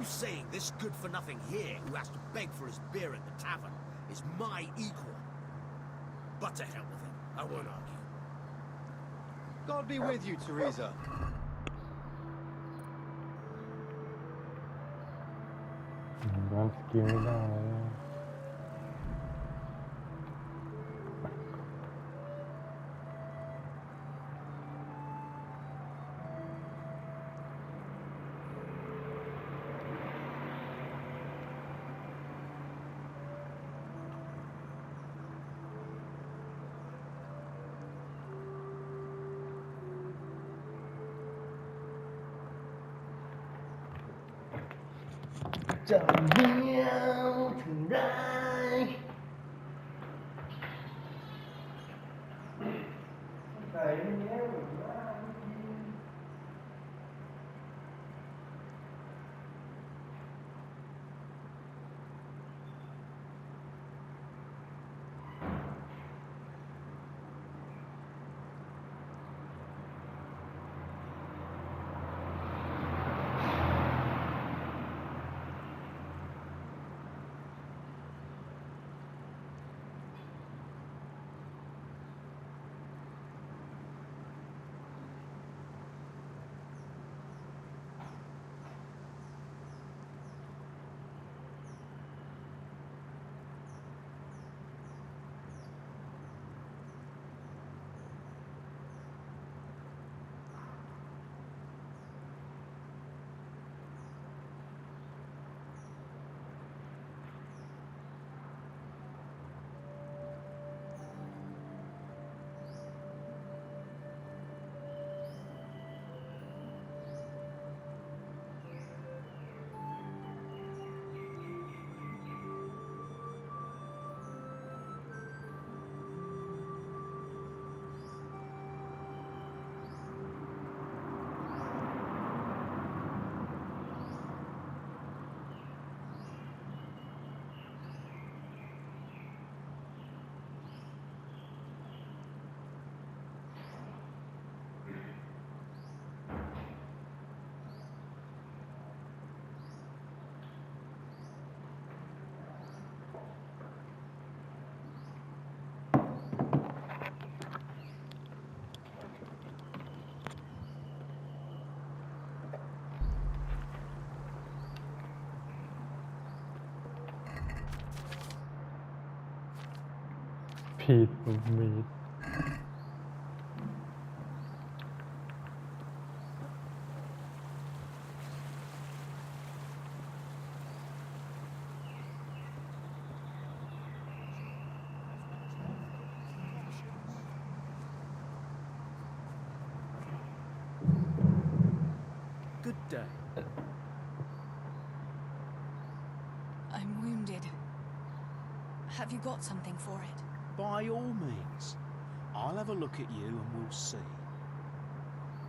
saying this good-for-nothing here who has to beg for his beer at the tavern is my equal. But to hell with him, I won't argue. God be with you, Teresa. That's scary now. Piece of meat. Good day. I'm wounded. Have you got something for it? By all means. I'll have a look at you and we'll see.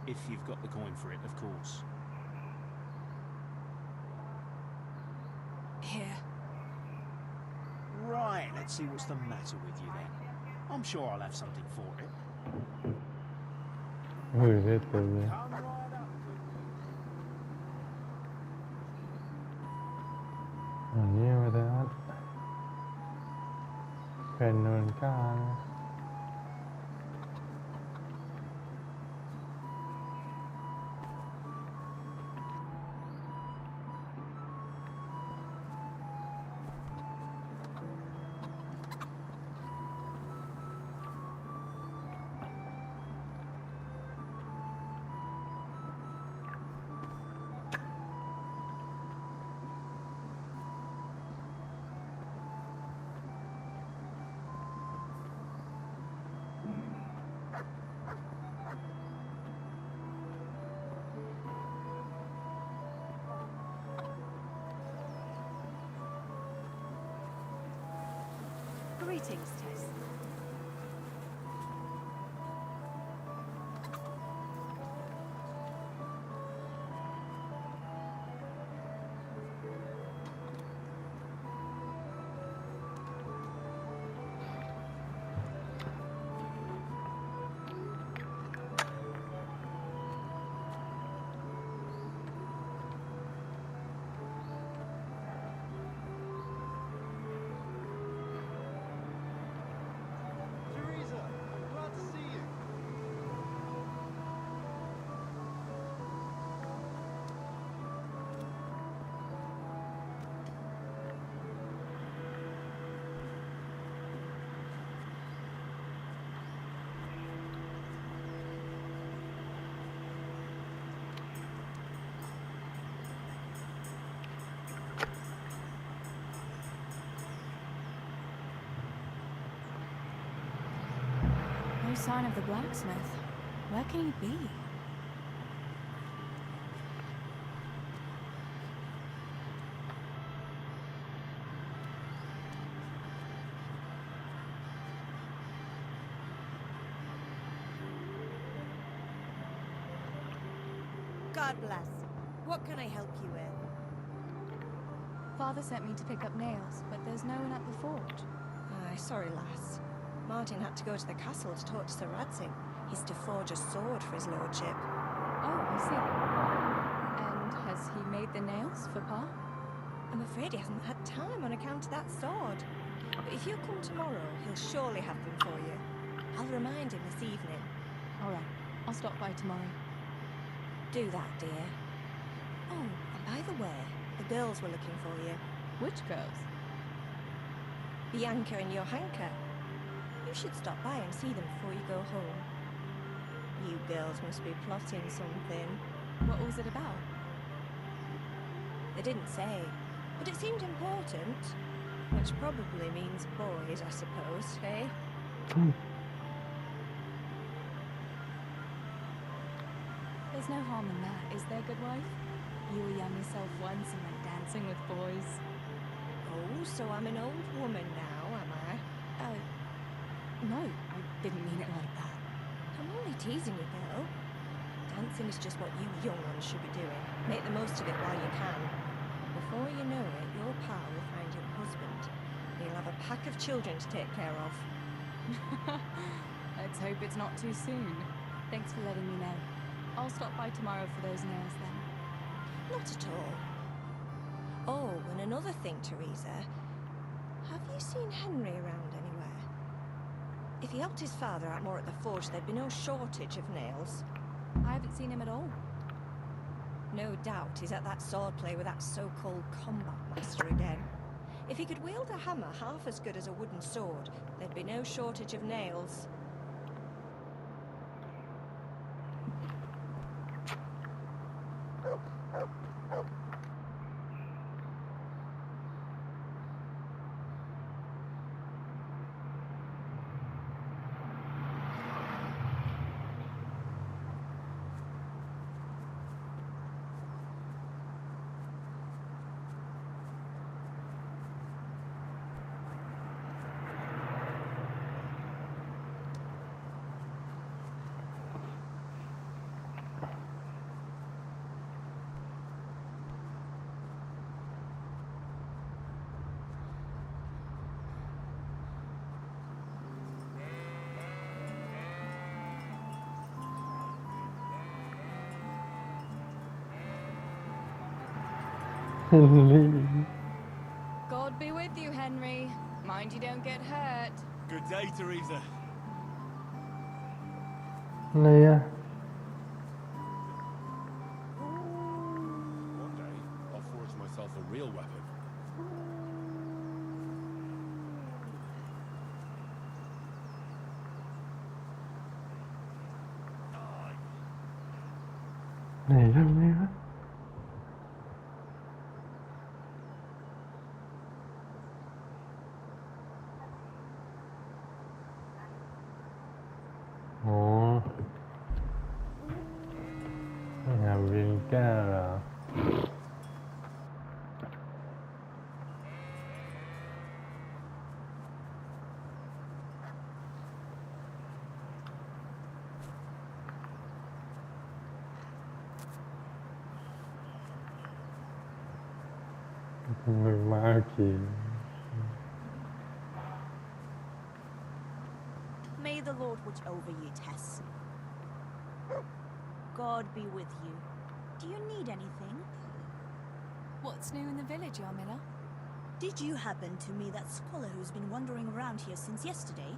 If you've got the coin for it, of course. Here. Right, let's see what's the matter with you then. I'm sure I'll have something for it. Oj, vet du. Come right up. Ge mig det. Pennor. Greetings, Tess. No sign of the blacksmith. Where can he be? God bless. What can I help you with? Father sent me to pick up nails, but there's no one at the forge. Aye, sorry, lass. Martin had to go to the castle to talk to Sir Radzing. He's to forge a sword for his lordship. Oh, I see. And has he made the nails for Pa? I'm afraid he hasn't had time on account of that sword. But if you come tomorrow, he'll surely have them for you. I'll remind him this evening. All right, I'll stop by tomorrow. Do that, dear. Oh, and by the way, the girls were looking for you. Which girls? Bianca and Johanka. You should stop by and see them before you go home. You girls must be plotting something. What was it about? They didn't say, but it seemed important. Which probably means boys, I suppose, eh? There's no harm in that, is there, good wife? You were young yourself once and went dancing with boys. Oh, so I'm an old woman now, am I? No, I didn't mean it like that. I'm only teasing you, girl. Dancing is just what you young ones should be doing. Make the most of it while you can. Before you know it, your pa will find you a husband. He'll have a pack of children to take care of. Let's hope it's not too soon. Thanks for letting me know. I'll stop by tomorrow for those nails then. Not at all. Oh, and another thing, Teresa. Have you seen Henry around anywhere? If he helped his father out more at the forge, there'd be no shortage of nails. I haven't seen him at all. No doubt he's at that swordplay with that so-called combat master again. If he could wield a hammer half as good as a wooden sword, there'd be no shortage of nails. Henry. God be with you, Henry. Mind you don't get hurt. Good day, Teresa. อะไรอ่ะ One day, I'll forge myself a real weapon. ไหนทำไมวะอ๋อหาวิงแก้วเหรอ มือมากี่ May the Lord watch over you, Tess. God be with you. Do you need anything? What's new in the village, Yarmila? Did you happen to meet that scholar who's been wandering around here since yesterday?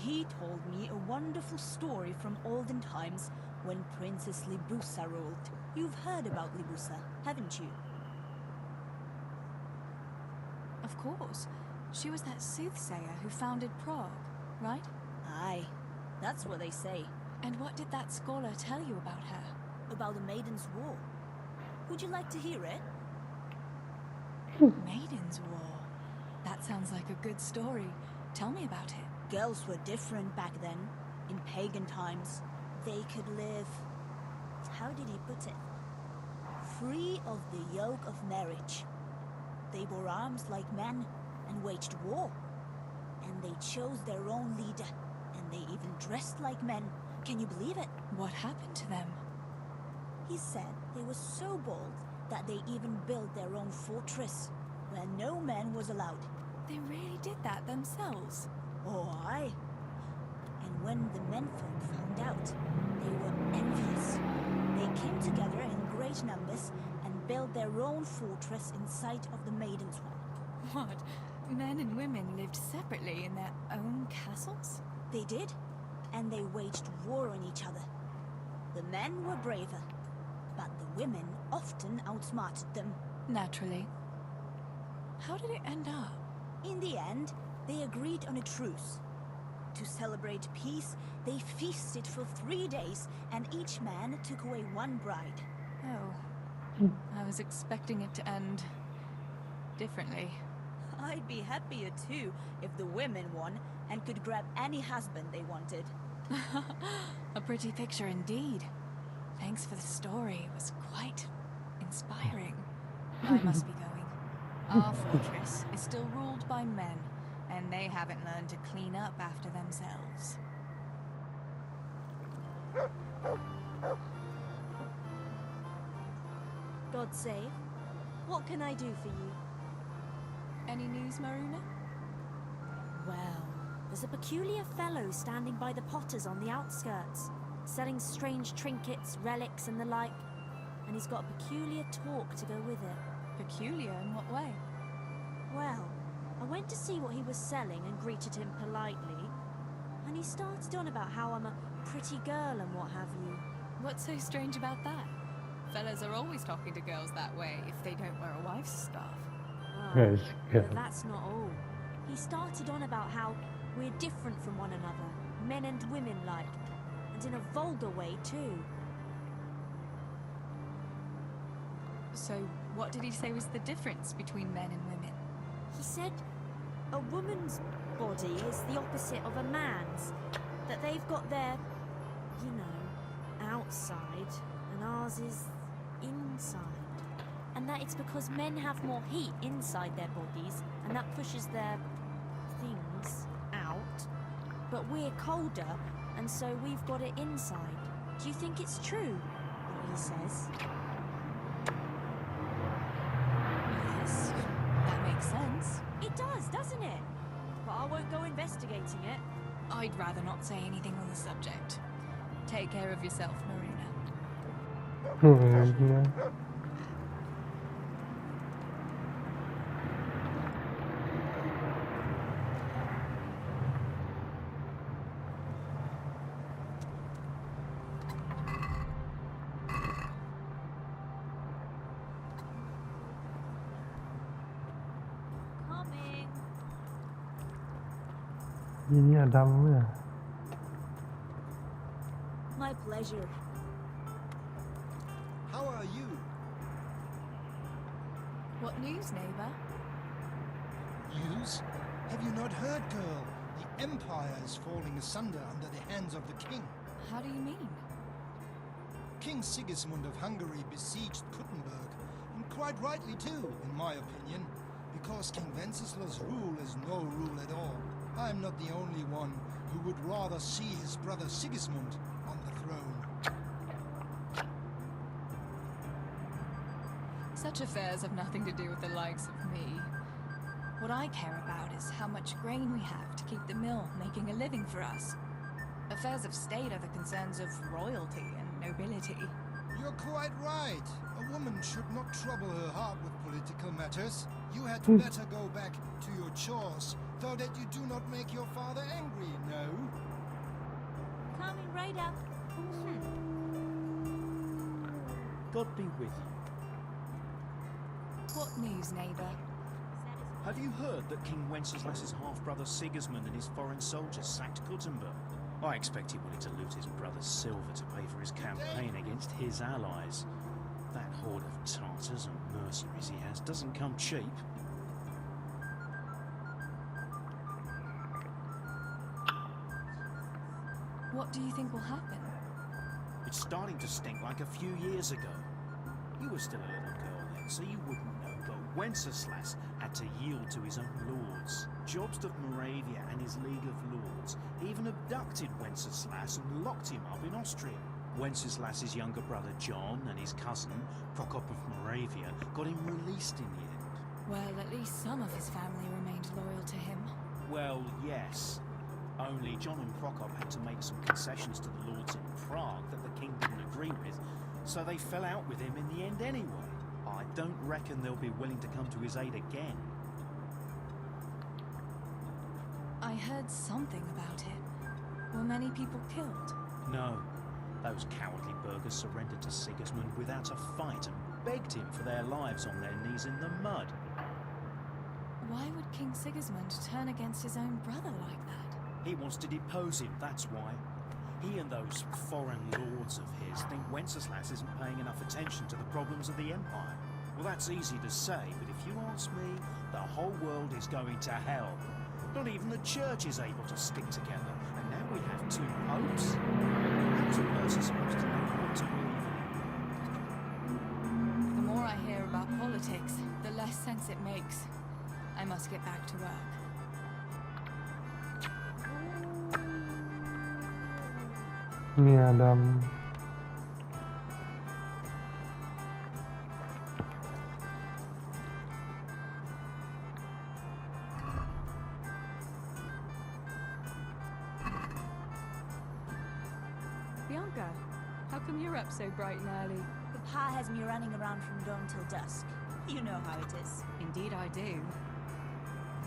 He told me a wonderful story from olden times when Princess Libusa ruled. You've heard about Libusa, haven't you? Of course. She was that soothsayer who founded Prague, right? Aye, that's what they say. And what did that scholar tell you about her? About the Maiden's War. Would you like to hear it? Maiden's War. That sounds like a good story. Tell me about it. Girls were different back then. In pagan times, they could live, how did he put it? Free of the yoke of marriage. They bore arms like men and waged war. And they chose their own leader. And they even dressed like men. Can you believe it? What happened to them? He said they were so bold that they even built their own fortress, where no man was allowed. They really did that themselves. Oh, aye. And when the menfolk found out, they were envious. They came together in great numbers and built their own fortress in sight of the Maiden's one. What? Men and women lived separately in their own castles? They did, and they waged war on each other. The men were braver, but the women often outsmarted them. Naturally. How did it end up? In the end, they agreed on a truce. To celebrate peace, they feasted for 3 days, and each man took away one bride. Oh. I was expecting it to end differently. I'd be happier too if the women won and could grab any husband they wanted. A pretty picture indeed. Thanks for the story. It was quite inspiring. I must be going. Our fortress is still ruled by men, and they haven't learned to clean up after themselves. God save. What can I do for you? Any news, Maruna? Well, there's a peculiar fellow standing by the potters on the outskirts, selling strange trinkets, relics, and the like. And he's got a peculiar talk to go with it. Peculiar in what way? Well, I went to see what he was selling and greeted him politely. And he started on about how I'm a pretty girl and what have you. What's so strange about that? Fellas are always talking to girls that way if they don't wear a wife's scarf. Ah, Yes, but good. that's not all. He started on about how we're different from one another, men and women like, and in a vulgar way too. So, what did he say was the difference between men and women? He said a woman's body is the opposite of a man's, that they've got their, you know, outside, and ours is inside. And that it's because men have more heat inside their bodies, and that pushes their things out. But we're colder, and so we've got it inside. Do you think it's true, what he says? Yes, that makes sense. It does, doesn't it? But I won't go investigating it. I'd rather not say anything on the subject. Take care of yourself, Maruna. Coming. ยี่เนี่ยดำเนี่ย My pleasure. How are you? What news, neighbor? News? Have you not heard, girl? The Empire is falling asunder under the hands of the king. How do you mean? King Sigismund of Hungary besieged Kuttenberg, and quite rightly too, in my opinion, because King Wenceslaus' rule is no rule at all. I'm not the only one who would rather see his brother Sigismund on the throne. Such affairs have nothing to do with the likes of me. What I care about is how much grain we have to keep the mill making a living for us. Affairs of state are the concerns of royalty and nobility. You're quite right. A woman should not trouble her heart with political matters. You had better go back to your chores, so that you do not make your father angry, no? Coming right up. God be with you. What news, neighbor? Have you heard that King Wenceslas's half-brother Sigismund and his foreign soldiers sacked Kuttenberg? I expect he wanted to loot his brother's silver to pay for his campaign against his allies. That horde of Tartars and mercenaries he has doesn't come cheap. What do you think will happen? It's starting to stink like a few years ago. You were still a little girl then, so you wouldn't know, but Wenceslas had to yield to his own lords. Jobst of Moravia and his League of Lords even abducted Wenceslas and locked him up in Austria. Wenceslas's younger brother John and his cousin, Prokop of Moravia, got him released in the end. Well, at least some of his family remained loyal to him. Well, yes. Only John and Prokop had to make some concessions to the lords in Prague that the king didn't agree with, so they fell out with him in the end anyway. I don't reckon they'll be willing to come to his aid again. I heard something about it. Were many people killed? No. Those cowardly burghers surrendered to Sigismund without a fight and begged him for their lives on their knees in the mud. Why would King Sigismund turn against his own brother like that? He wants to depose him, that's why. He and those foreign lords of his think Wenceslas isn't paying enough attention to the problems of the Empire. Well, that's easy to say, but if you ask me, the whole world is going to hell. Not even the church is able to stick together, and now we have two popes. How's a person supposed to know what to believe in? The more I hear about politics, the less sense it makes. I must get back to work. Ini Adam. Bianca, how come you're up so bright and early? Papa has me running around from dawn till dusk. You know how it is. Indeed I do.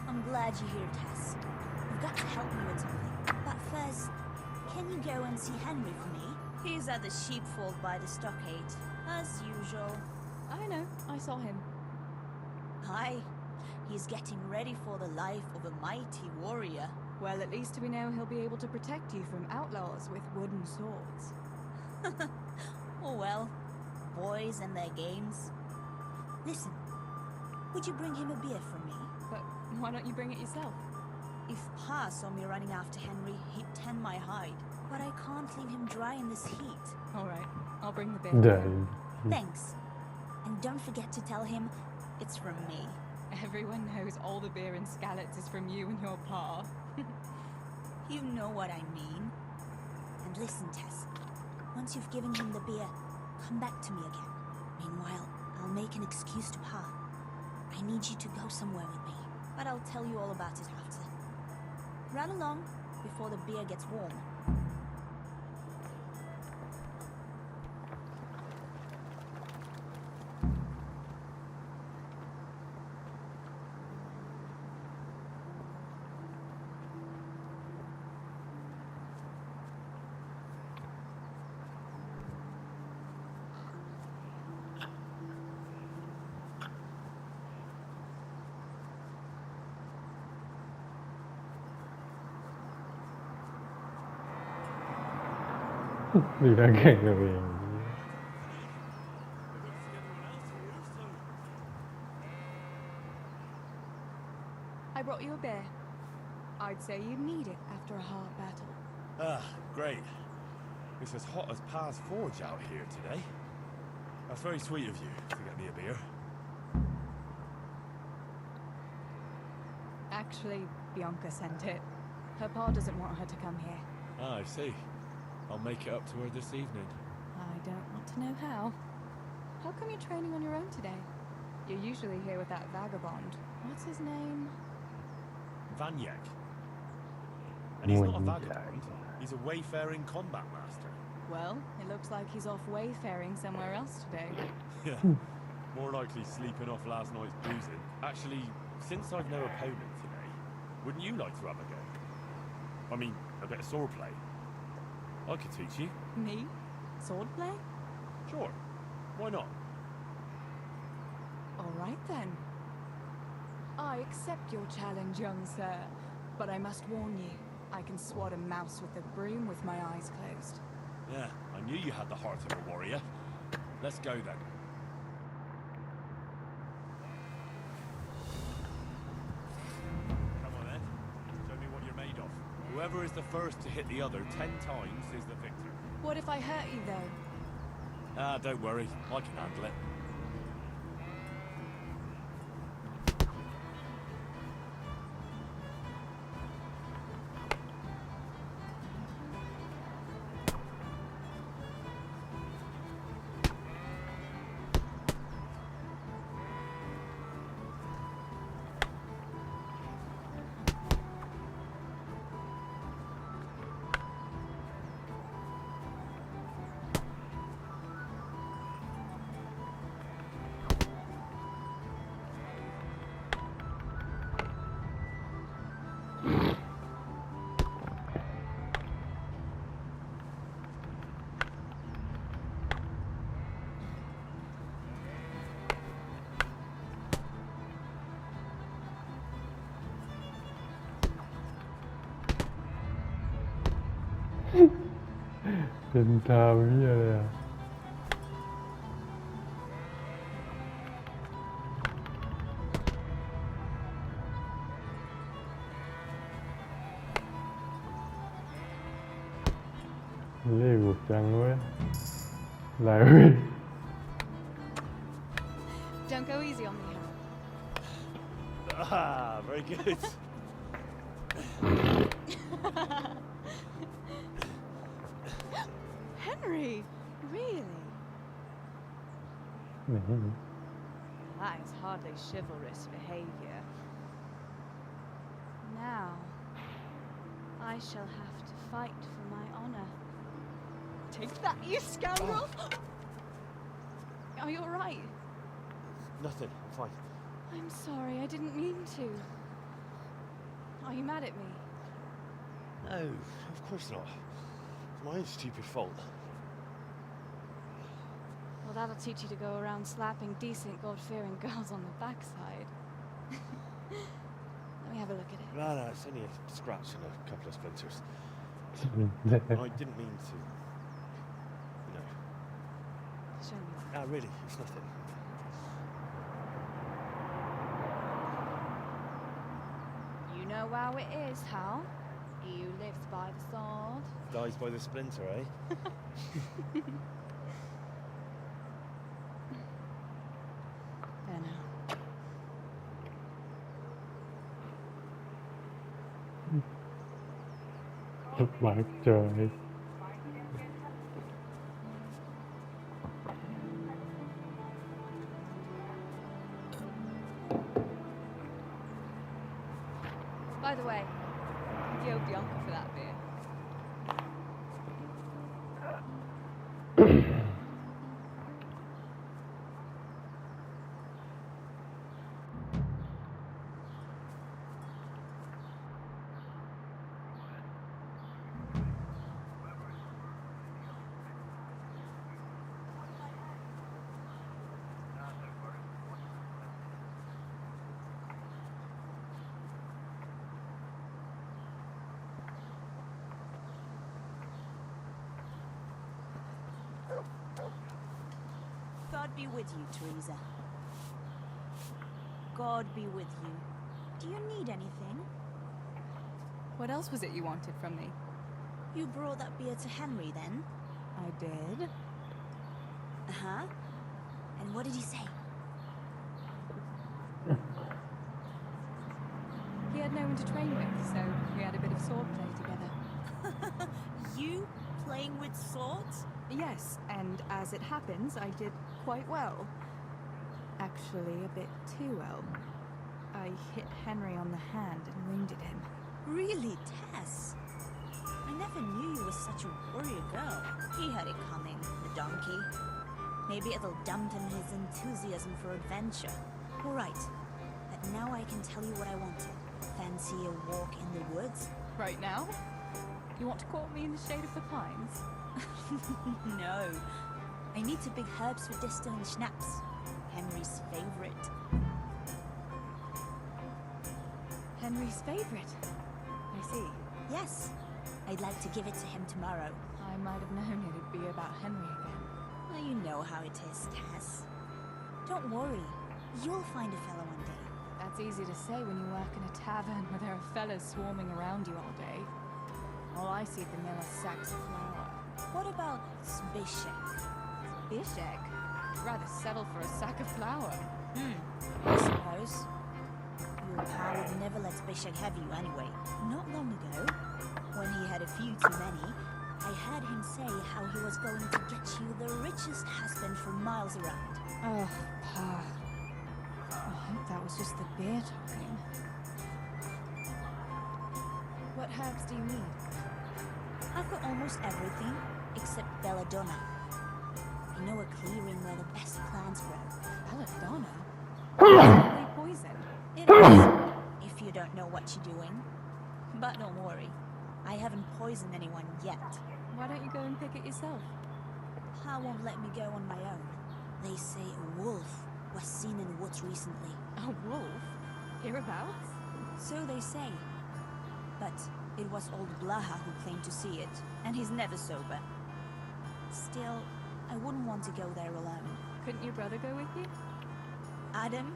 I'm glad you're here, Tess. You've got to help me with something. But first, can you go and see Henry for me? He's at the sheepfold by the stockade, as usual. I know, I saw him. Aye, he's getting ready for the life of a mighty warrior. Well, at least we know he'll be able to protect you from outlaws with wooden swords. Oh well, boys and their games. Listen, would you bring him a beer from me? But why don't you bring it yourself? If Pa saw me running after Henry, he'd tan my hide. But I can't leave him dry in this heat. All right, I'll bring the beer. Dari. Thanks. And don't forget to tell him it's from me. Everyone knows all the beer in Skalitz is from you and your pa. You know what I mean. And listen, Tess. Once you've given him the beer, come back to me again. Meanwhile, I'll make an excuse to Pa. I need you to go somewhere with me, but I'll tell you all about it after. Run along before the beer gets warm. Tidak kayak gitu. I brought you a beer. I'd say you need it after a hard battle. Ah, great. It's as hot as Pa's Forge out here today. That's very sweet of you to get me a beer. Actually, Bianca sent it. Her pa doesn't want her to come here. Ah, I see. I'll make it up to her this evening. I don't want to know how. How come you're training on your own today? You're usually here with that vagabond. What's his name? Vanyek. And he's not a Vanyek. vagabond. He's a wayfaring combat master. Well, it looks like he's off wayfaring somewhere else today. Yeah. More likely sleeping off last night's boozing. Actually, since I've no opponent today, wouldn't you like to have a go? I mean, a bit of swordplay. I could teach you. Me? Swordplay? Sure. Why not? All right then. I accept your challenge, young sir. But I must warn you, I can swat a mouse with a broom with my eyes closed. Yeah, I knew you had the heart of a warrior. Let's go then. Come on then. Show me what you're made of. Whoever is the first to hit the other 10 times is the victor. What if I hurt you, though? Ah, don't worry. I can handle it. Trên tao như vậy à. Lê cuộc trăng quá. Lại ơi. Don't go easy on me. Ah, very good. Henry, really? That is hardly chivalrous behavior. Now, I shall have to fight for my honor. Take that, you scoundrel! Are you alright? Nothing. I'm fine. I'm sorry, I didn't mean to. Are you mad at me? No, of course not. It's my own stupid fault. Well, that'll teach you to go around slapping decent, God-fearing girls on the backside. Let me have a look at it. No, it's only a scratch and a couple of splinters. I didn't mean to. You know. Show me. Ah, really, it's nothing. You know how it is, Hal. He who lives by the sword. Dies by the splinter, eh? There now. Mặt trời. By the way, you owe Bianca for that beer. God be with you, Teresa. God be with you. Do you need anything? What else was it you wanted from me? You brought that beer to Henry, then? I did. Uh-huh. And what did he say? He had no one to train with, so we had a bit of sword play together. You playing with swords? Yes, and as it happens, I did quite well. Actually, a bit too well. I hit Henry on the hand and wounded him. Really, Tess? I never knew you were such a warrior girl. He had it coming, the donkey. Maybe it'll dampen his enthusiasm for adventure. All right, but now I can tell you what I wanted. Fancy a walk in the woods? Right now? You want to court me in the shade of the pines? No. I need to big herbs for distilling schnapps. Henry's favorite. Henry's favorite? I see. Yes. I'd like to give it to him tomorrow. I might have known it'd be about Henry again. Well, you know how it is, Tess. Don't worry. You'll find a fella one day. That's easy to say when you work in a tavern where there are fellas swarming around you all day. All I see at the mill are sacks of flour. What about Zbyszek? Bishek? Rather settle for a sack of flour. I suppose. Your pal would never let Zbyszek have you anyway. Not long ago, when he had a few too many, I heard him say how he was going to get you the richest husband for miles around. Oh, Pa. I hope that was just the beer talking. What herbs do you need? I've got almost everything except belladonna. I know a clearing where the best plants grow. Belladonna? Probably poison. It is, if you don't know what you're doing. But don't worry, I haven't poisoned anyone yet. Why don't you go and pick it yourself? Pa won't let me go on my own. They say a wolf was seen in the woods recently. A wolf? Hereabouts? So they say. But it was old Blaha who claimed to see it, and he's never sober. Still, I wouldn't want to go there alone. Couldn't your brother go with you? Adam,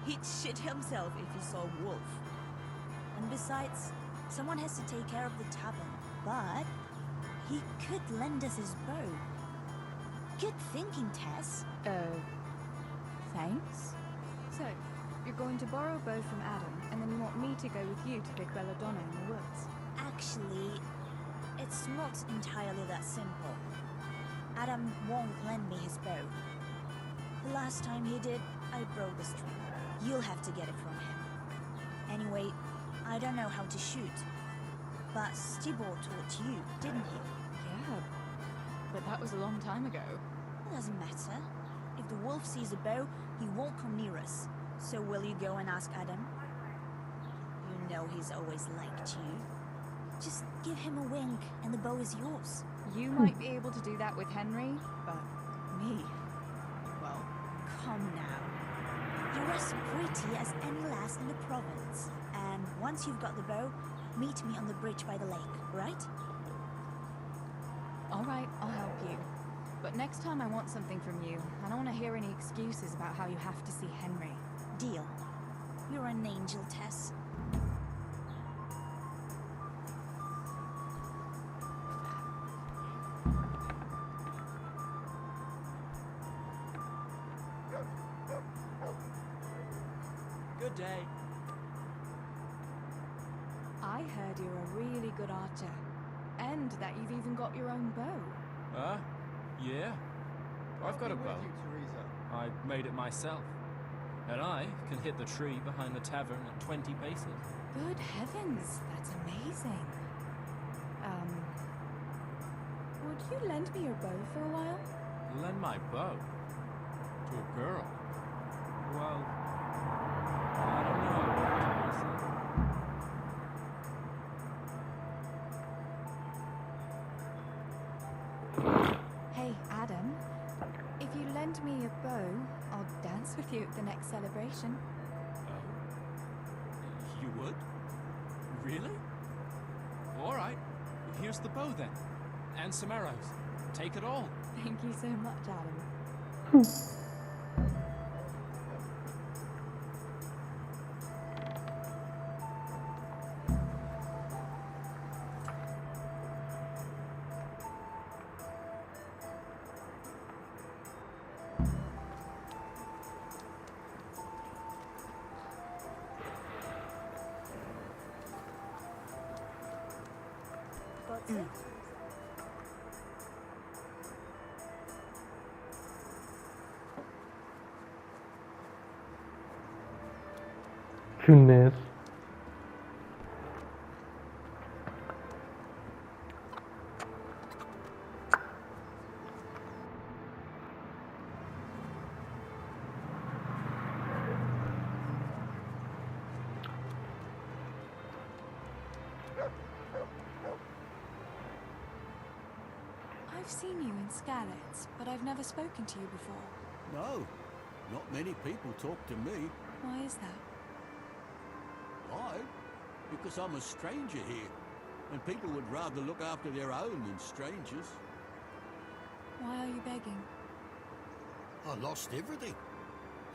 he'd shit himself if he saw a wolf. And besides, someone has to take care of the tavern. But he could lend us his bow. Good thinking, Tess. Thanks? So, you're going to borrow a bow from Adam, and then you want me to go with you to pick belladonna in the woods? Actually, it's not entirely that simple. Adam won't lend me his bow. The last time he did, I broke the string. You'll have to get it from him. Anyway, I don't know how to shoot. But Stibor taught you, didn't he? Yeah, but that was a long time ago. It doesn't matter. If the wolf sees a bow, he won't come near us. So will you go and ask Adam? You know he's always liked you. Just give him a wink and the bow is yours. You might be able to do that with Henry, but me? Well, come now. You're as pretty as any lass in the province. And once you've got the bow, meet me on the bridge by the lake, right? All right, I'll help you. But next time I want something from you. I don't want to hear any excuses about how you have to see Henry. Deal. You're an angel, Tess. Good day. I heard you're a really good archer. And that you've even got your own bow. Yeah. I've got a bow. I made it myself. And I can hit the tree behind the tavern at 20 paces. Good heavens, that's amazing. Would you lend me your bow for a while? Lend my bow? To a girl? Well, I don't know, Hey, Adam. If you lend me your bow, I'll dance with you at the next celebration. Oh. You would? Really? All right. Here's the bow then. And some arrows. Take it all. Thank you so much, Adam. What's it? Goodness. I've seen you in Skalitz, but I've never spoken to you before. No, not many people talk to me. Why is that? Why? Because I'm a stranger here, and people would rather look after their own than strangers. Why are you begging? I lost everything.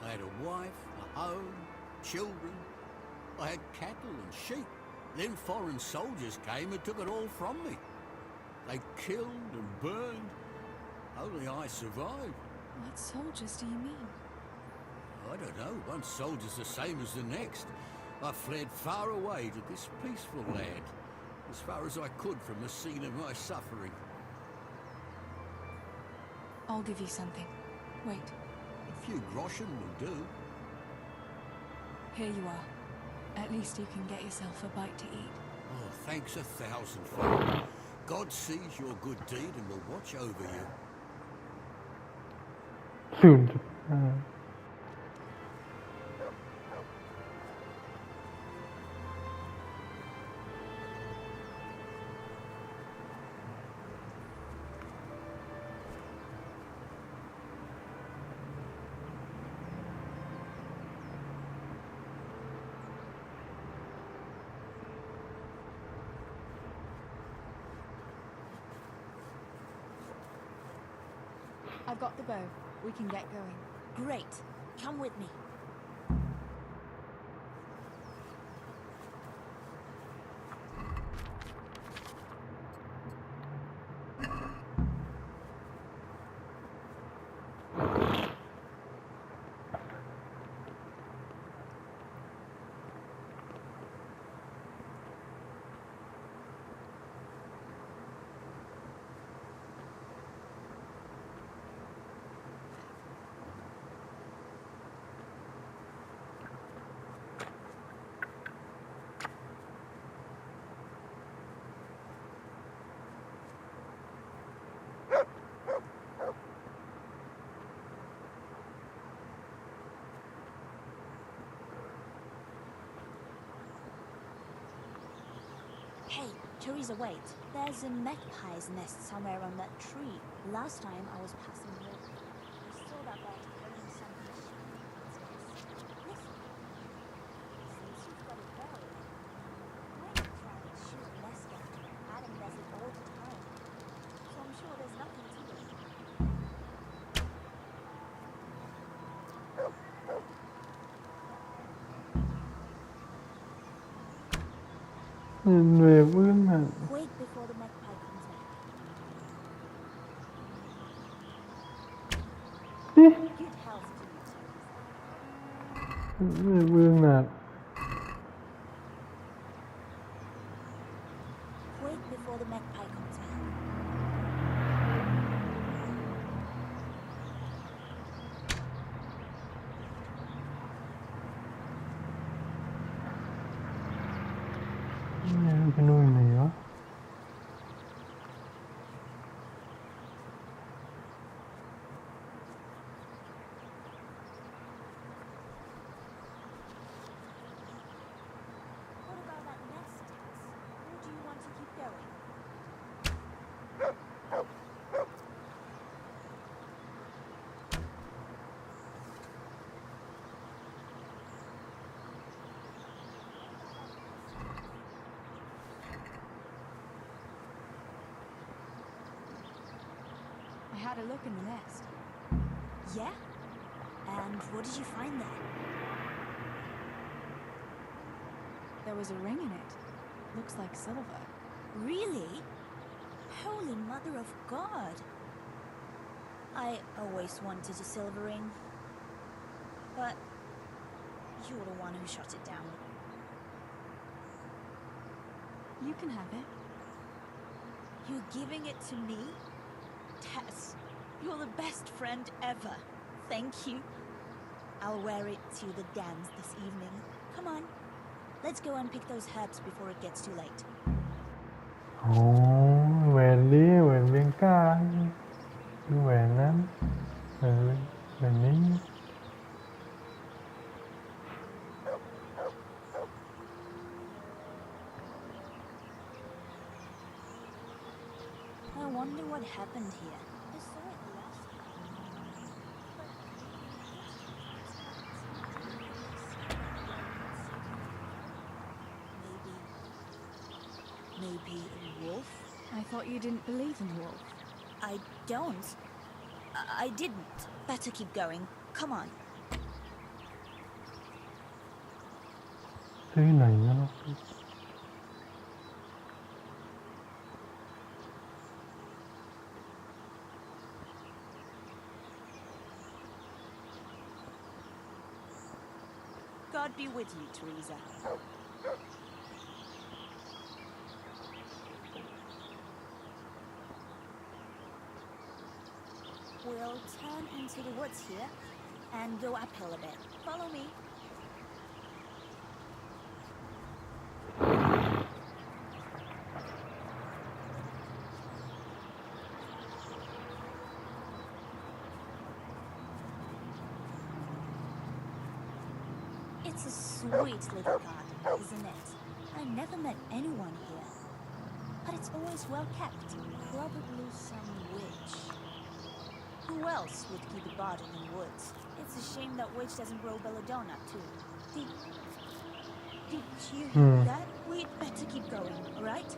I had a wife, a home, children. I had cattle and sheep. Them foreign soldiers came and took it all from me. They killed and burned. Only I survived. What soldiers do you mean? I don't know. One soldier's the same as the next. I fled far away to this peaceful land, as far as I could from the scene of my suffering. I'll give you something. Wait, A few groschen will do. here you are. At least you can get yourself a bite to eat. Oh, thanks 1,000-fold. God sees your good deed and will watch over you. 0.5 I've got the bow. We can get going. Great. Come with me. Hey, Teresa, wait. There's a magpie's nest somewhere on that tree. Last time I was passing here, I saw that bird carrying something shiny. Listen. Since you've got a bow, why not try and shoot a nest down? Adam does it all the time. So I'm sure there's nothing to it. Về vương hả? Wait before the magpie comes back. Đi. Good health to you, Teresa. Về vương nè. Wait before the magpie comes back. Cái nuôi này đó. What about that nest, Tex? Or do you want to keep going? I had a look in the nest. Yeah? And what did you find there? There was a ring in it. Looks like silver. Really? Holy Mother of God! I always wanted a silver ring. But you're the one who shot it down. You can have it. You're giving it to me? Tess, you're the best friend ever. Thank you. I'll wear it to the dance this evening. Come on. Let's go and pick those herbs before it gets too late. โอ้แหวนนี้แหวนเบียงก้าดูแหวนนั้นแหวนนี้ I wonder what happened here. I saw it last Maybe a wolf? I thought you didn't believe in wolves. I don't. I didn't. Better keep going. Come on. ซื้อไหนนะ God be with you, Teresa. We'll turn into the woods here and go uphill a bit. Follow me. It's a sweet little garden, isn't it? I never met anyone here. But it's always well kept. Probably some witch. Who else would keep a garden in woods? It's a shame that witch doesn't grow belladonna, too. Did you hear that? We'd better keep going, alright?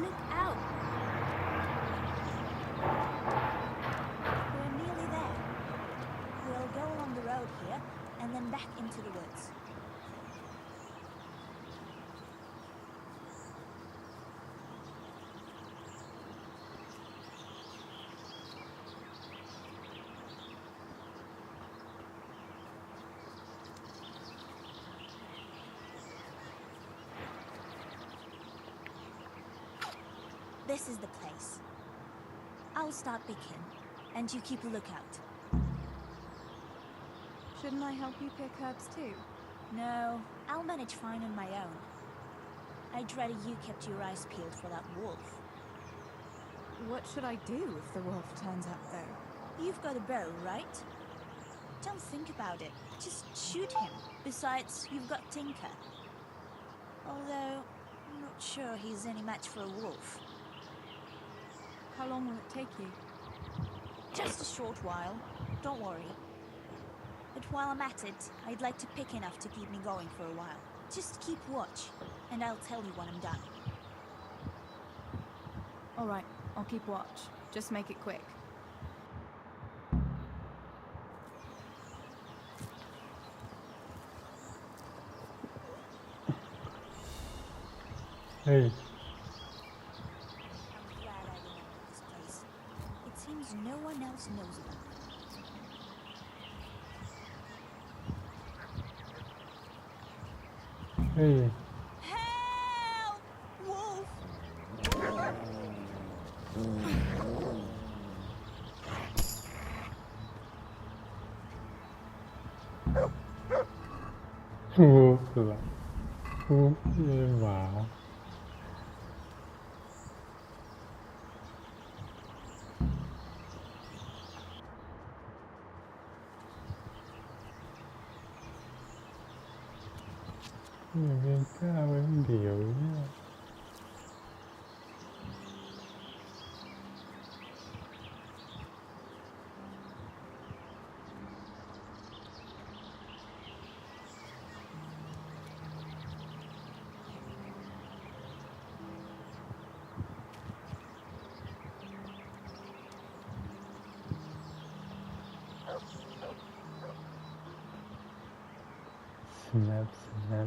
Look out! We're nearly there. We'll go along the road here, and then back into the woods. This is the place. I'll start picking, and you keep a lookout. Shouldn't I help you pick herbs too? No, I'll manage fine on my own. I'd rather you kept your eyes peeled for that wolf. What should I do if the wolf turns up, though? You've got a bow, right? Don't think about it. Just shoot him. Besides, you've got Tinker. Although, I'm not sure he's any match for a wolf. How long will it take you? Just a short while. Don't worry. But while I'm at it, I'd like to pick enough to keep me going for a while. Just keep watch, and I'll tell you when I'm done. Alright, I'll keep watch. Just make it quick. Hey, I'm glad I remember this place. It seems no one else knows about it. hey. Help! Wolf! Ups là. Ups mà. Mình cao với điều nhá. Snap, snap.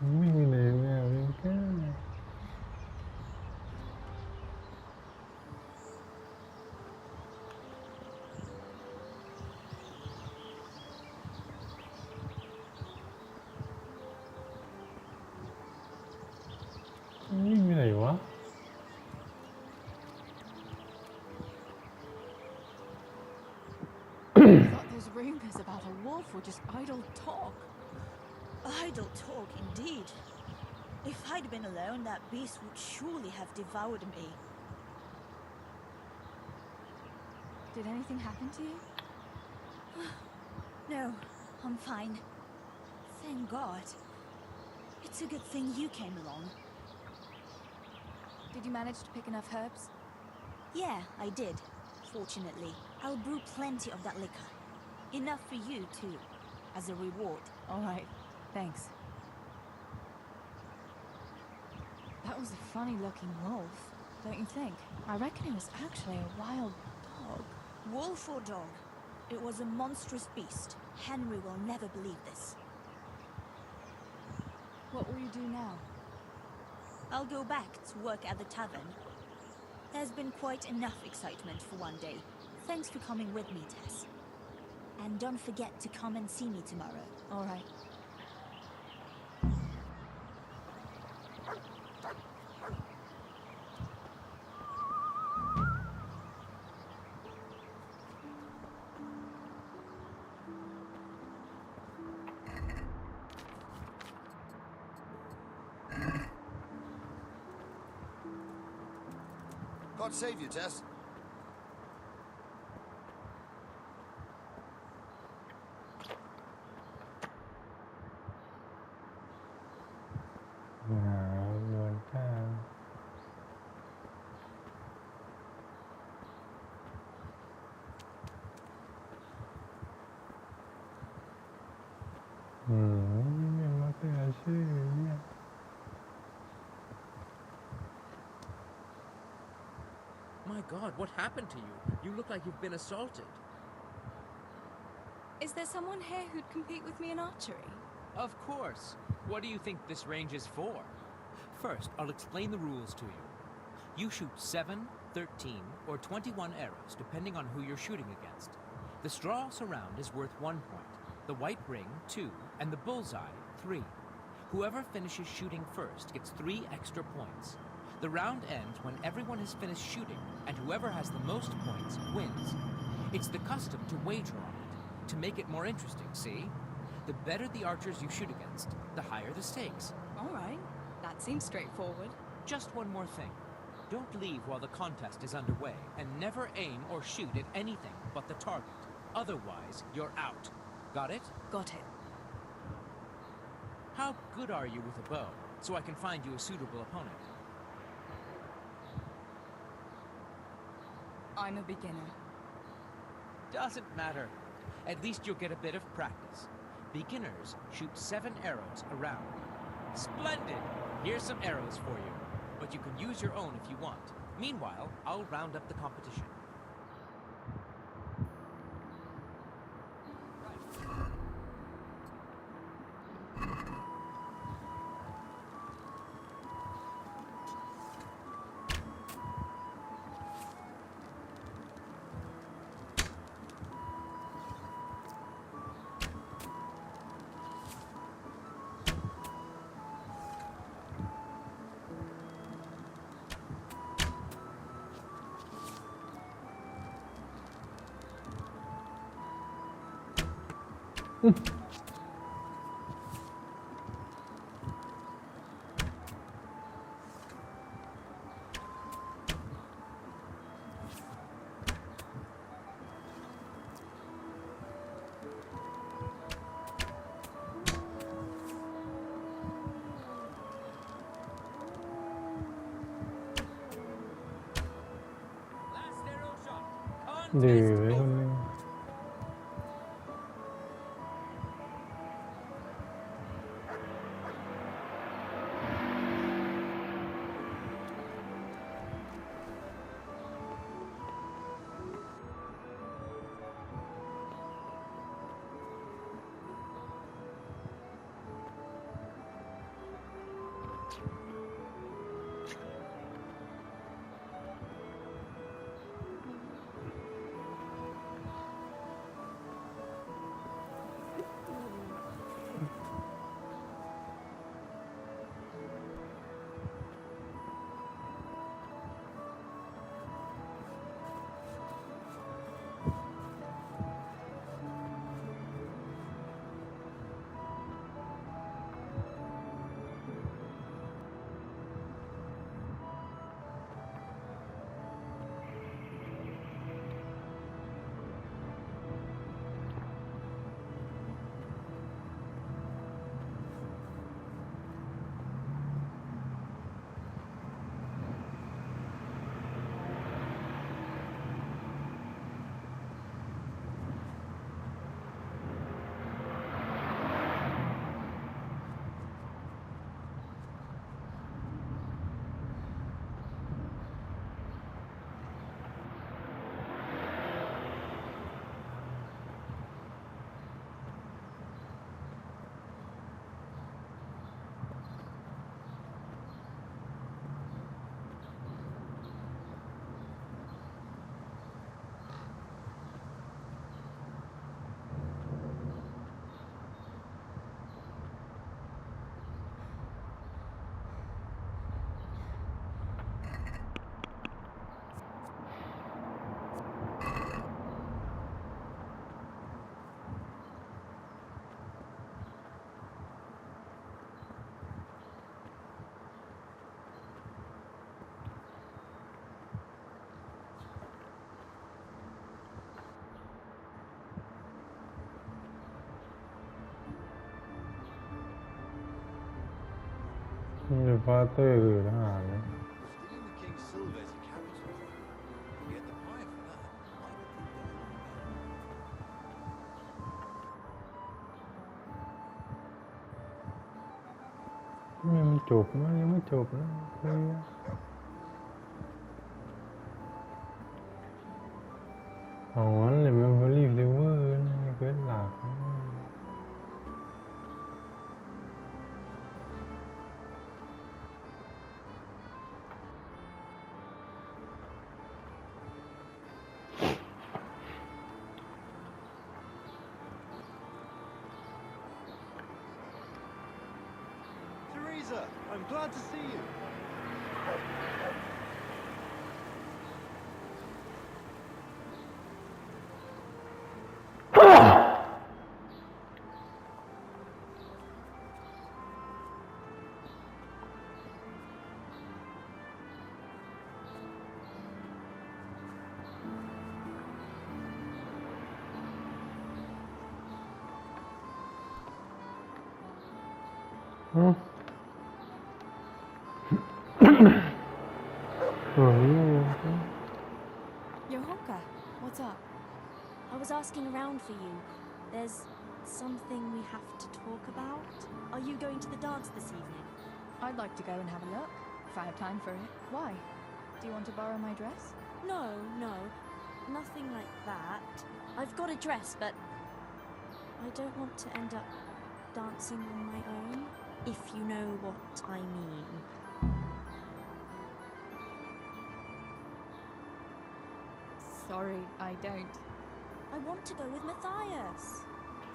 Mình để vào bên cái này. Mình cái này quá. I thought those rumors about a wolf were just idle talk. Idle talk, indeed. If I'd been alone, that beast would surely have devoured me. Did anything happen to you? No, I'm fine. Thank God. It's a good thing you came along. Did you manage to pick enough herbs? Yeah, I did. Fortunately, I'll brew plenty of that liquor. Enough for you, too, as a reward. All right, thanks. That was a funny-looking wolf, don't you think? I reckon it was actually a wild dog. Wolf or dog, it was a monstrous beast. Henry will never believe this. What will you do now? I'll go back to work at the tavern. There's been quite enough excitement for one day. Thanks for coming with me, Tess. And don't forget to come and see me tomorrow. All right. God save you, Tess.โดนฆ่าไม่มาเตือนชื่อเนี่ย My God, what happened to you? You look like you've been assaulted. Is there someone here who'd compete with me in archery? Of course. What do you think this range is for? First, I'll explain the rules to you. You shoot 7, 13, or 21 arrows, depending on who you're shooting against. The straw surround is worth 1 point, the white ring 2, and the bullseye 3. Whoever finishes shooting first gets 3 extra points. The round ends when everyone has finished shooting, and whoever has the most points wins. It's the custom to wager on it, to make it more interesting, see? The better the archers you shoot against, the higher the stakes. All right. That seems straightforward. Just one more thing. Don't leave while the contest is underway, and never aim or shoot at anything but the target. Otherwise, you're out. Got it? Got it. How good are you with a bow, so I can find you a suitable opponent? I'm a beginner. Doesn't matter. At least you'll get a bit of practice. Beginners shoot 7 arrows a round. Splendid! Here's some arrows for you, but you can use your own if you want. Meanwhile, I'll round up the competition. Last arrow shot. ดื้อ Contest ไว้คน over. นึง Last เดี๋ยวฟาเตอร์คือทหารนะ Stealing the king's silver is a capital thing. You get the hire for that. Might be นี่มันจบนะยังไม่จบนะเฮ้ยเอางั้นเลยมันพอรีบซิลเวอร์นะเกิดหลักนะTeresa, I'm glad to see you. Yohonka, what's up? I was asking around for you. There's something we have to talk about. Are you going to the dance this evening? I'd like to go and have a look, if I have time for it. Why? Do you want to borrow my dress? No, nothing like that. I've got a dress, but I don't want to end up dancing on my own, if you know what I mean. Sorry, I don't. I want to go with Matthias.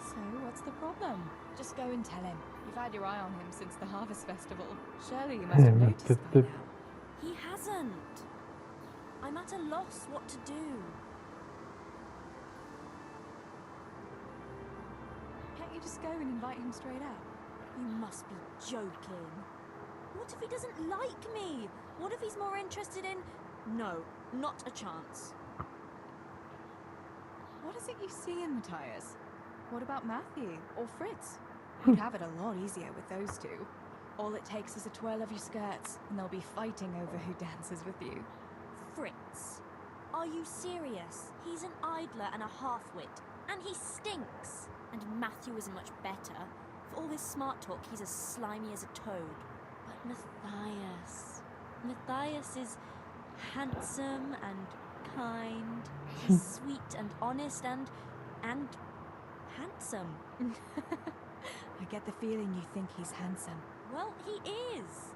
So, what's the problem? Just go and tell him. You've had your eye on him since the Harvest Festival. Surely you must have noticed by now. He hasn't. I'm at a loss what to do. Can't you just go and invite him straight out? You must be joking. What if he doesn't like me? What if he's more interested in... No, not a chance. What is it you see in Matthias? What about Matthew or Fritz? You'd have it a lot easier with those two. All it takes is a twirl of your skirts, and they'll be fighting over who dances with you. Fritz? Are you serious? He's an idler and a half-wit, and he stinks. And Matthew isn't much better. For all his smart talk, he's as slimy as a toad. But Matthias is handsome and kind. He's sweet and honest and handsome. I get the feeling you think he's handsome. Well, he is.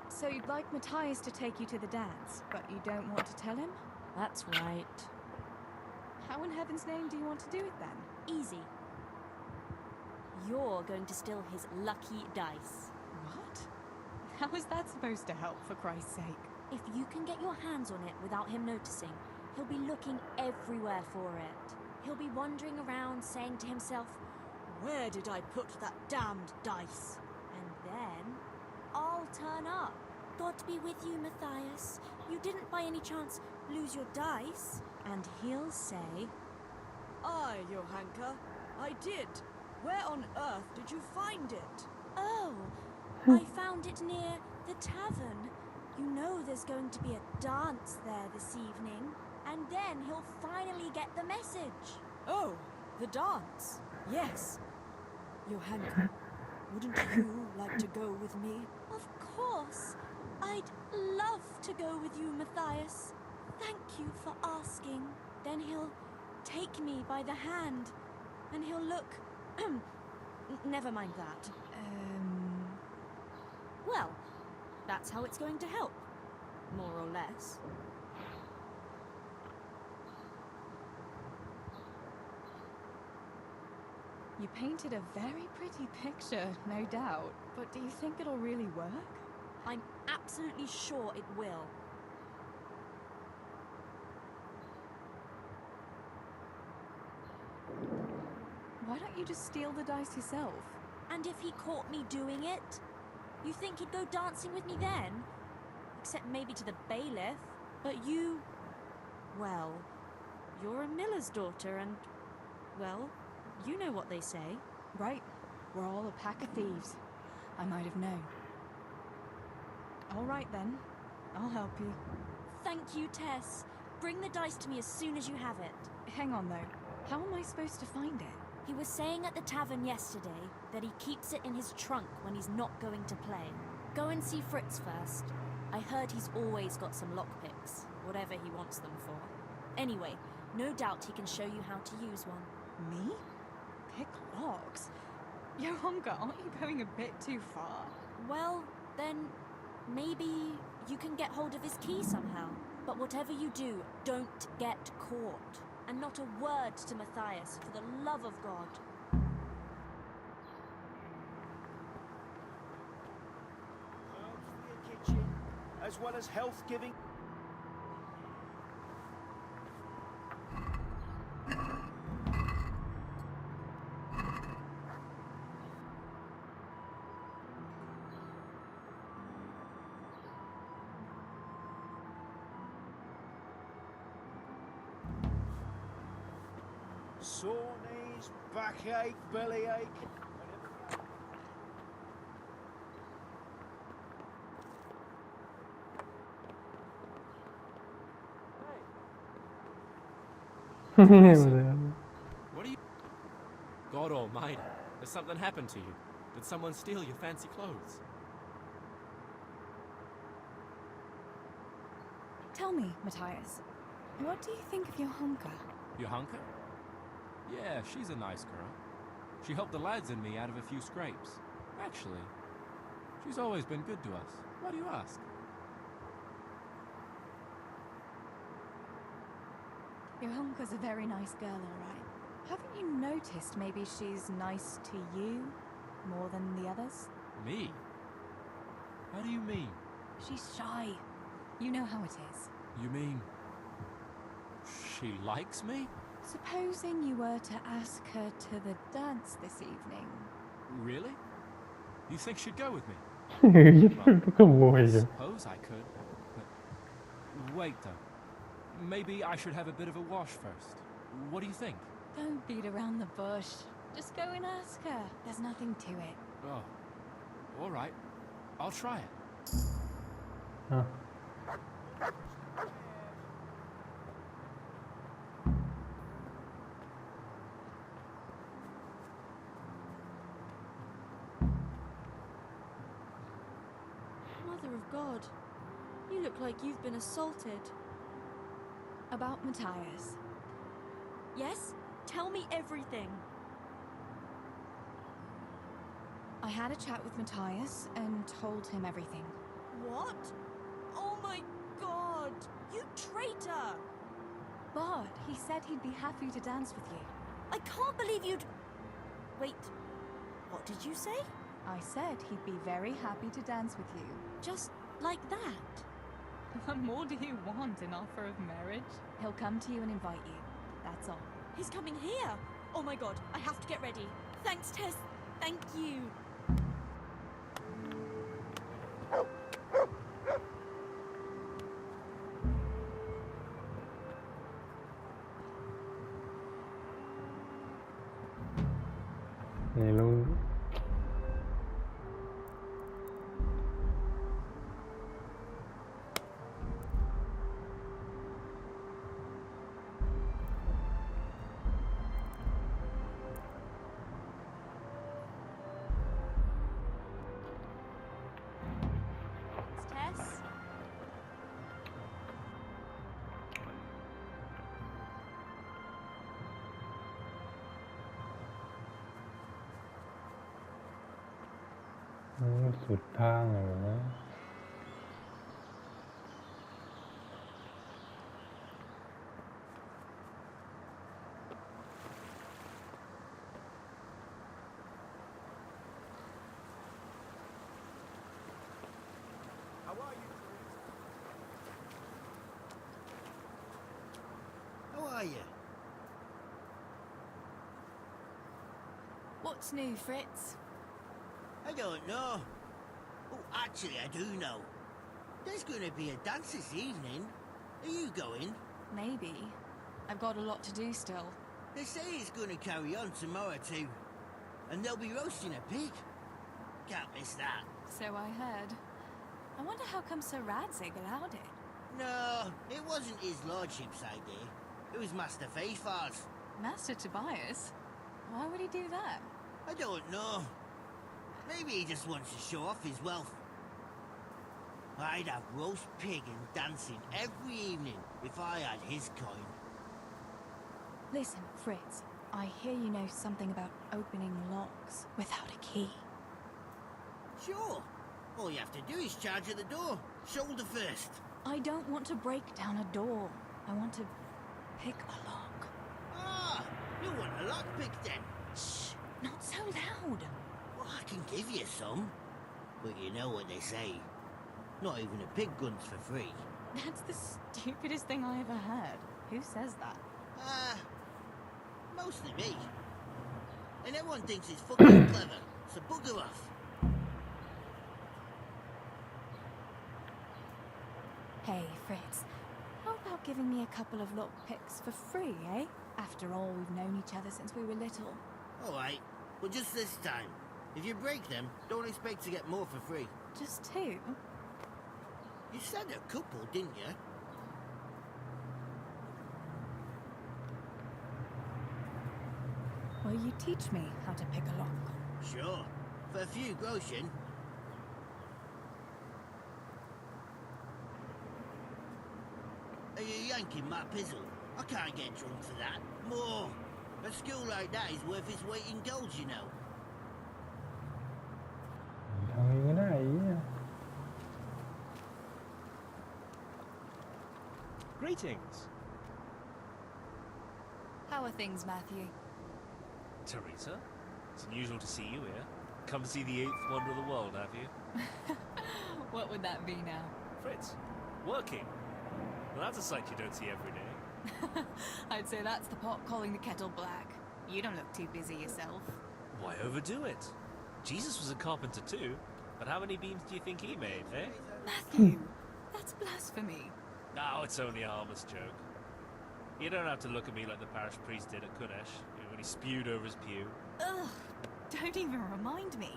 So you'd like Matthias to take you to the dance, but you don't want to tell him? That's right. How in heaven's name do you want to do it then? Easy. You're going to steal his lucky dice. What? How is that supposed to help, for Christ's sake? If you can get your hands on it without him noticing, he'll be looking everywhere for it. He'll be wandering around saying to himself, "Where did I put that damned dice?" And then I'll turn up. God be with you, Matthias. You didn't by any chance lose your dice? And he'll say, Aye, Johanka, I did. Where on earth did you find it? "Oh, I found it near the tavern. You know there's going to be a dance there this evening." And then he'll finally get the message. Oh, the dance. Yes. Johanka, wouldn't you like to go with me? Of course. I'd love to go with you, Matthias. Thank you for asking. Then he'll take me by the hand, and he'll look... Never mind that. Well, that's how it's going to help. More or less. You painted a very pretty picture, no doubt. But do you think it'll really work? I'm absolutely sure it will. Why don't you just steal the dice yourself? And if he caught me doing it? You think he'd go dancing with me then? Except maybe to the bailiff. But you... Well, you're a miller's daughter and... Well, you know what they say. Right. We're all a pack of thieves. I might have known. All right then. I'll help you. Thank you, Tess. Bring the dice to me as soon as you have it. Hang on though. How am I supposed to find it? He was saying at the tavern yesterday that he keeps it in his trunk when he's not going to play. Go and see Fritz first. I heard he's always got some lockpicks, whatever he wants them for. Anyway, no doubt he can show you how to use one. Me? Pick locks? Yo, Honka, aren't you going a bit too far? Well, then maybe you can get hold of his key somehow. But whatever you do, don't get caught. And not a word to Matthias, for the love of God. Herbs for your kitchen, as well as health-giving. Sore knees, backache, bellyache. What are you... God almighty. Has something happened to you? Did someone steal your fancy clothes? Tell me, Matthias, what do you think of your Honka? Your hunker? Yeah, she's a nice girl. She helped the lads and me out of a few scrapes. Actually, she's always been good to us. Why do you ask? Your Honka's a very nice girl, all right. Haven't you noticed maybe she's nice to you more than the others? Me? How do you mean? She's shy. You know how it is. You mean... she likes me? Supposing you were to ask her to the dance this evening. Really? You think she'd go with me? ขโมย I กัน suppose I could, but... Wait, though. Maybe I should have a bit of a wash first. What do you think? Don't beat around the bush. Just go and ask her. There's nothing to it. Oh. All right. I'll try it. อ่ะ Mother of God, you look like you've been assaulted. About Matthias. Yes? Tell me everything. I had a chat with Matthias and told him everything. What? Oh my God! You traitor! But he said he'd be happy to dance with you. I can't believe you'd... Wait, what did you say? I said he'd be very happy to dance with you. Just like that? What more do you want, an offer of marriage? He'll come to you and invite you. That's all. He's coming here! Oh my God, I have to get ready. Thanks, Tess. Thank you.นี่ลุง It's Tess.สุดทางเลยนะ How are you, Teresa? How are you? What's new, Fritz? I don't know. Oh, actually, I do know. There's going to be a dance this evening. Are you going? Maybe. I've got a lot to do still. They say it's going to carry on tomorrow too. and they'll be roasting a pig. Can't miss that. So I heard. I wonder how come Sir Radzig allowed it. No, it wasn't his lordship's idea. It was Master Faithfar's. Master Tobias? Why would he do that? I don't know. Maybe he just wants to show off his wealth. I'd have roast pig and dancing every evening if I had his coin. Listen, Fritz. I hear you know something about opening locks without a key. Sure. All you have to do is charge at the door. Shoulder first. I don't want to break down a door. I want to pick a lock. Ah, you want a lockpick then? Shh, not so loud. Well, I can give you some. But you know what they say. Not even a pig gun's for free. That's the stupidest thing I ever heard. Who says that? Mostly me. And everyone thinks it's fucking clever, so bugger off. Hey, Fritz. How about giving me a couple of lockpicks for free, eh? After all, we've known each other since we were little. Alright, but just this time. If you break them, don't expect to get more for free. Just two? You said a couple, didn't you? Will you teach me how to pick a lock? Sure. For a few groschen. Are you yanking my pizzle? I can't get drunk for that. More. A school like that is worth its weight in gold, you know. ทำเองก็ได้ไอ้เหี้ย Greetings. How are things, Matthew? Teresa, it's unusual to see you here. Come to see the 8th wonder of the world, have you? What would that be now? Fritz, working. Well, that's a sight you don't see every day. I'd say that's the pot calling the kettle black. You don't look too busy yourself. Why overdo it? Jesus was a carpenter too, but how many beams do you think he made, eh? Matthew, that's blasphemy. No, it's only a harmless joke. You don't have to look at me like the parish priest did at Kunesh, when he spewed over his pew. Ugh, don't even remind me.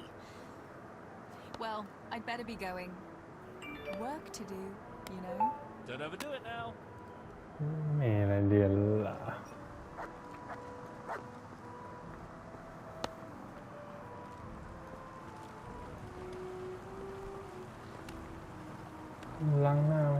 Well, I'd better be going. Work to do, you know? Don't overdo it now. มีอะไรเรียนล่ะล้างหน้าไหม